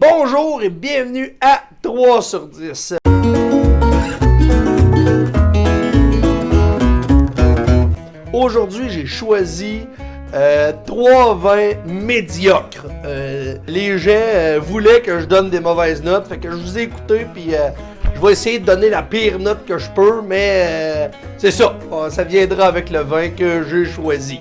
Bonjour et bienvenue à 3 sur 10. Aujourd'hui, j'ai choisi 3 vins médiocres. Les gens voulaient que je donne des mauvaises notes, fait que je vous ai écouté, puis je vais essayer de donner la pire note que je peux, mais c'est ça. Ça viendra avec le vin que j'ai choisi.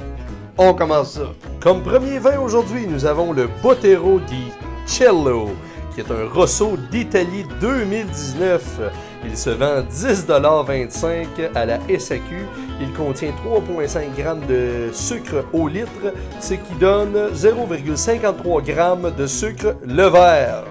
On commence ça. Comme premier vin aujourd'hui, nous avons le Botero di Cello, qui est un Rosso d'Italie 2019. Il se vend 10,25$ à la SAQ. Il contient 3,5 g de sucre au litre, ce qui donne 0,53 g de sucre le verre.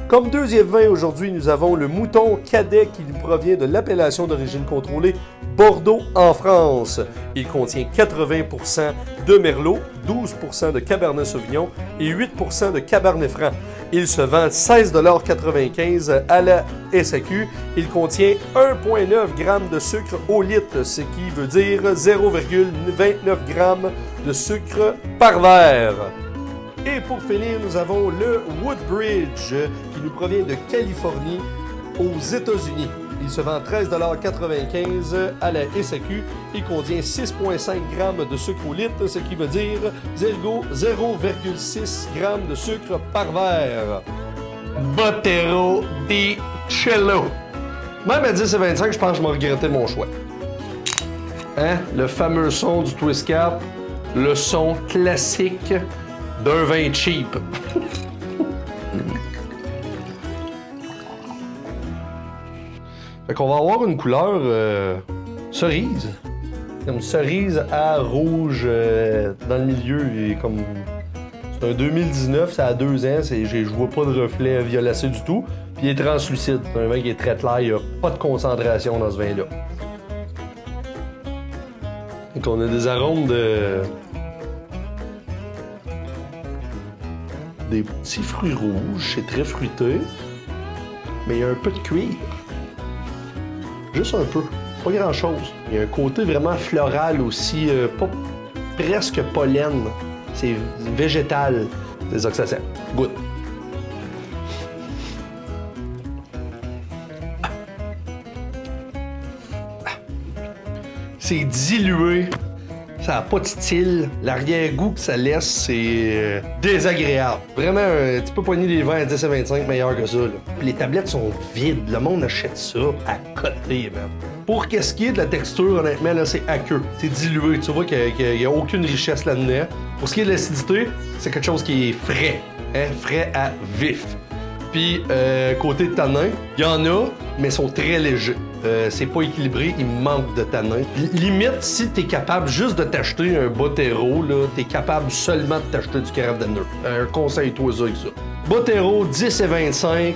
Comme deuxième vin aujourd'hui, nous avons le Mouton Cadet qui nous provient de l'appellation d'origine contrôlée Bordeaux en France. Il contient 80% de Merlot, 12% de Cabernet Sauvignon et 8% de Cabernet Franc. Il se vend 16,95$ à la SAQ. Il contient 1,9 g de sucre au litre, ce qui veut dire 0,29 g de sucre par verre. Et pour finir, nous avons le Woodbridge qui nous provient de Californie aux États-Unis. Il se vend 13,95$ à la SAQ. Il contient 6,5 g de sucre au litre, ce qui veut dire 0,6 g de sucre par verre. Botero di Cello. Même à 10 et 25, je pense que je m'en regrettais mon choix. Hein? Le fameux son du twist cap, le son classique d'un vin cheap. Fait qu'on va avoir une couleur cerise. Comme cerise à rouge dans le milieu. Et comme... C'est un 2019, ça a 2 ans. Je vois pas de reflet violacé du tout. Puis il est translucide. C'est un vin qui est très clair. Il n'y a pas de concentration dans ce vin-là. Donc on a des arômes de... Des petits fruits rouges. C'est très fruité. Mais il y a un peu de cuir. Juste un peu, pas grand-chose. Il y a un côté vraiment floral aussi, pas presque pollen. C'est végétal. C'est ça que ça sent. Goûte. C'est dilué. Ça n'a pas de style. L'arrière-goût que ça laisse, c'est désagréable. Vraiment, tu peux poigner des vins à 10 et 25 meilleurs que ça. Là. Puis les tablettes sont vides. Le monde achète ça à côté, même. Pour qu'est-ce qui est de la texture, honnêtement, là, c'est aqueux. C'est dilué. Tu vois qu'il n'y a aucune richesse là-dedans. Pour ce qui est de l'acidité, c'est quelque chose qui est frais. Hein? Frais à vif. Puis, côté tanin, il y en a, mais ils sont très légers. C'est pas équilibré, il manque de tanin. Limite, si t'es capable juste de t'acheter un Botero, là, t'es capable seulement de t'acheter du carafe d'anneux. Un conseil, toi, ça, avec ça. Botero, 10 et 25.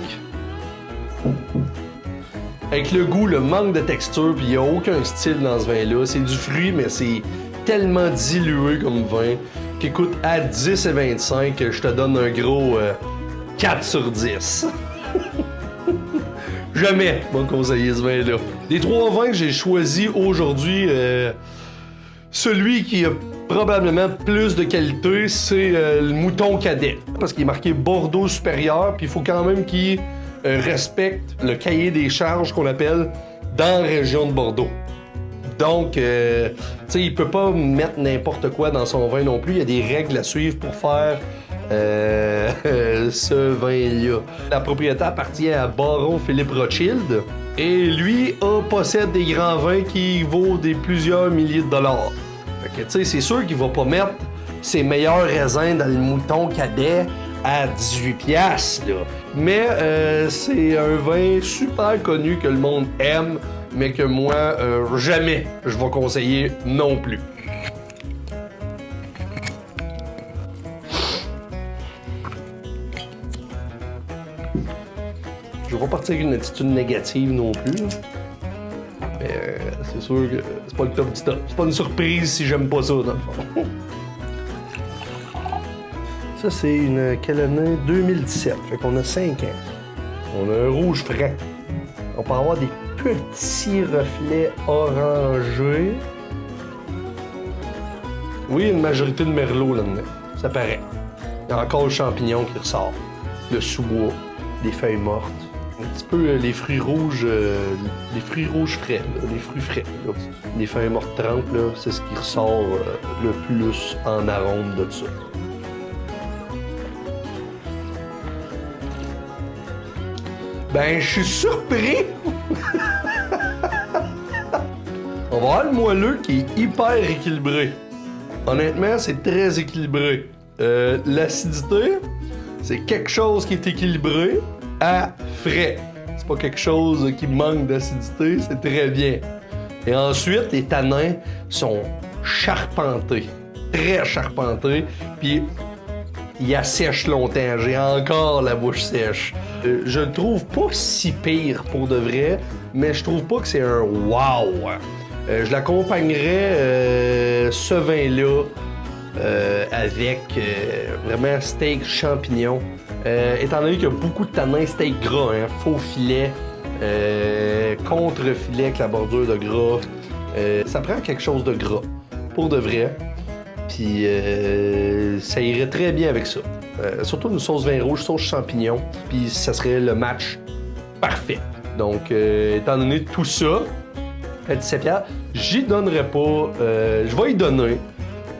Avec le goût, le manque de texture, puis il n'y a aucun style dans ce vin-là. C'est du fruit, mais c'est tellement dilué comme vin qu'écoute, à 10 et 25, je te donne un gros 4 sur 10. Jamais je vais conseiller ce vin-là. Des 3 vins que j'ai choisis aujourd'hui, celui qui a probablement plus de qualité, c'est le Mouton Cadet. Parce qu'il est marqué Bordeaux supérieur, puis il faut quand même qu'il respecte le cahier des charges qu'on appelle dans la région de Bordeaux. Donc, tu sais, il peut pas mettre n'importe quoi dans son vin non plus. Il y a des règles à suivre pour faire ce vin-là. La propriété appartient à Baron Philippe Rothschild et lui possède des grands vins qui vaut plusieurs milliers de dollars. Fait que tu sais, c'est sûr qu'il va pas mettre ses meilleurs raisins dans le Mouton Cadet à 18$, là. Mais c'est un vin super connu que le monde aime, mais que moi, jamais je vais conseiller non plus. Je vais pas partir avec une attitude négative non plus. Là. Mais c'est sûr que c'est pas le top du top. C'est pas une surprise si j'aime pas ça, dans le fond. Ça, c'est une quelle année? 2017. Fait qu'on a 5 ans. On a un rouge franc. On peut avoir des petits reflets orangés. Oui, une majorité de merlot là-dedans. Ça paraît. Il y a encore le champignon qui ressort. Le sous-bois, des feuilles mortes. Un petit peu les fruits rouges frais, là, les fruits frais. Là. Les feuilles mortes trempes, là, c'est ce qui ressort le plus en arôme de ça. Ben, je suis surpris! On va avoir le moelleux qui est hyper équilibré. Honnêtement, c'est très équilibré. L'acidité, c'est quelque chose qui est équilibré à frais. C'est pas quelque chose qui manque d'acidité, c'est très bien. Et ensuite, les tanins sont charpentés. Très charpentés. Puis, il assèche longtemps. J'ai encore la bouche sèche. Je le trouve pas si pire pour de vrai, mais je trouve pas que c'est un wow. Je l'accompagnerais, ce vin-là, avec vraiment steak champignon. Étant donné qu'il y a beaucoup de tanins, steak gras, hein, faux filet, contre-filet avec la bordure de gras. Ça prend quelque chose de gras, pour de vrai. Puis ça irait très bien avec ça. Surtout une sauce vin rouge, sauce champignon. Puis ça serait le match parfait. Donc, étant donné tout ça, à 17$, j'y donnerais pas. Je vais y donner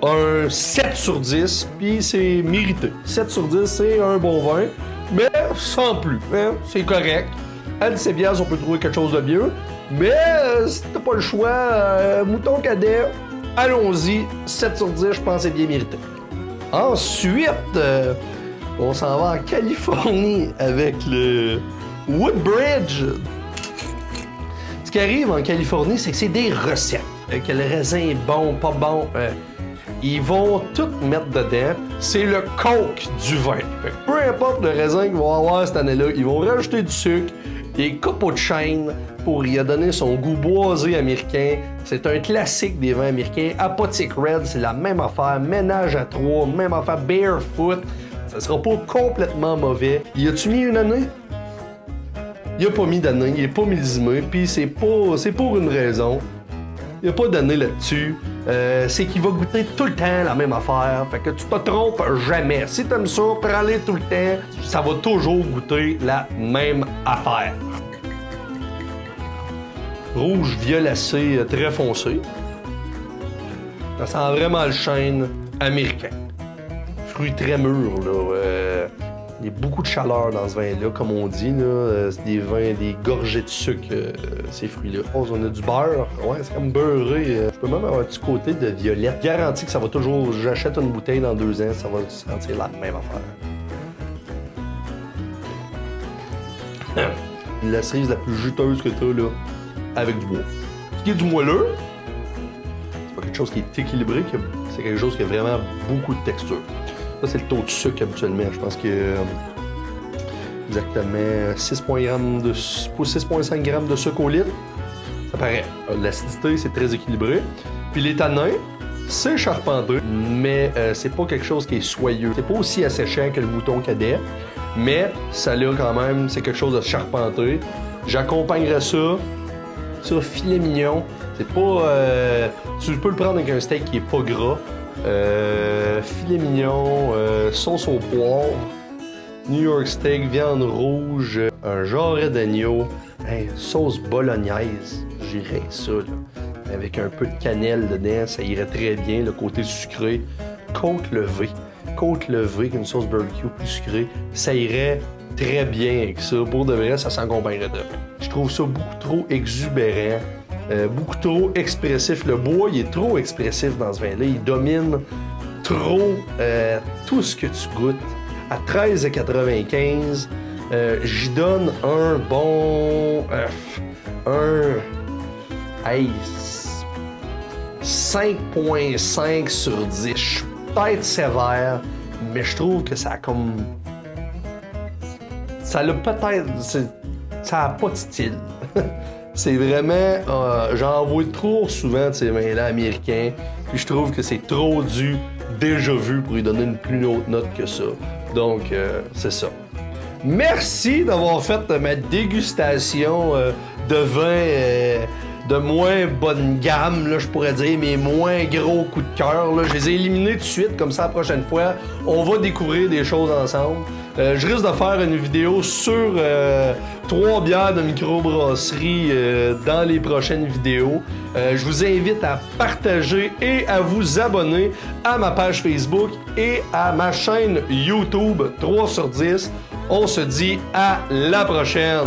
un 7 sur 10, puis c'est mérité. 7 sur 10, c'est un bon vin, mais sans plus. Hein? C'est correct. À 17$, on peut trouver quelque chose de mieux. Mais si t'as pas le choix, mouton cadet, allons-y. 7 sur 10, je pense que c'est bien mérité. Ensuite, on s'en va en Californie avec le Woodbridge. Ce qui arrive en Californie, c'est que c'est des recettes. Que le raisin est bon, pas bon. Ils vont tout mettre dedans. C'est le coke du vin. Peu importe le raisin qu'ils vont avoir cette année-là, ils vont rajouter du sucre, des copeaux de chêne pour y donner son goût boisé américain. C'est un classique des vins américains. Apothic Red, c'est la même affaire. Ménage à trois, même affaire. Barefoot, ça sera pas complètement mauvais. Y a-tu mis une année? Il a pas mis d'année, il est pas millésimé, puis c'est pour une raison. Il n'y a pas d'année là-dessus. C'est qu'il va goûter tout le temps la même affaire. Fait que tu te trompes jamais. Si t'aimes ça, prends-les tout le temps. Ça va toujours goûter la même affaire. Rouge violacé très foncé. Ça sent vraiment le chêne américain. Fruits très mûrs, là. Il y a beaucoup de chaleur dans ce vin-là, comme on dit. Là. C'est des vins, des gorgées de sucre, ces fruits-là. On a du beurre. Ouais, c'est comme beurré. Je peux même avoir un petit côté de violette. Garanti que ça va toujours... J'achète une bouteille dans 2 ans, ça va sentir la même affaire. La cerise la plus juteuse que t'as, là, avec du bois. Ce qui est du moelleux, c'est pas quelque chose qui est équilibré, c'est quelque chose qui a vraiment beaucoup de texture. Ça, c'est le taux de sucre habituellement. Je pense que exactement 6,5 grammes de sucre au litre. Ça paraît. L'acidité, c'est très équilibré. Puis les tanins, c'est charpenté, mais c'est pas quelque chose qui est soyeux. C'est pas aussi asséchant que le mouton cadet, mais ça là quand même, c'est quelque chose de charpenté. J'accompagnerais ça sur filet mignon. C'est pas... tu peux le prendre avec un steak qui est pas gras. Filet mignon, sauce au poivre, New York steak, viande rouge, un jarret d'agneau, sauce bolognaise, j'irais ça, là. Avec un peu de cannelle dedans, ça irait très bien, le côté sucré. Côte levée, une sauce barbecue plus sucrée, ça irait très bien avec ça. Pour de vrai, ça s'accompagnerait de. Je trouve ça beaucoup trop exubérant. Beaucoup trop expressif. Le bois, il est trop expressif dans ce vin-là. Il domine trop tout ce que tu goûtes. À 13,95, j'y donne un bon... 5,5 sur 10. Je suis peut-être sévère, mais je trouve que ça a comme... Ça l'a peut-être... Ça a pas de style. C'est vraiment... j'en vois trop souvent de ces vins-là américains, puis je trouve que c'est trop du déjà vu pour lui donner une plus haute note que ça. Donc, c'est ça. Merci d'avoir fait ma dégustation de vin de moins bonne gamme, là, je pourrais dire, mais moins gros coup de cœur. Là. Je les ai éliminés tout de suite, comme ça la prochaine fois, on va découvrir des choses ensemble. Je risque de faire une vidéo sur 3 bières de microbrasserie dans les prochaines vidéos. Je vous invite à partager et à vous abonner à ma page Facebook et à ma chaîne YouTube 3 sur 10. On se dit à la prochaine!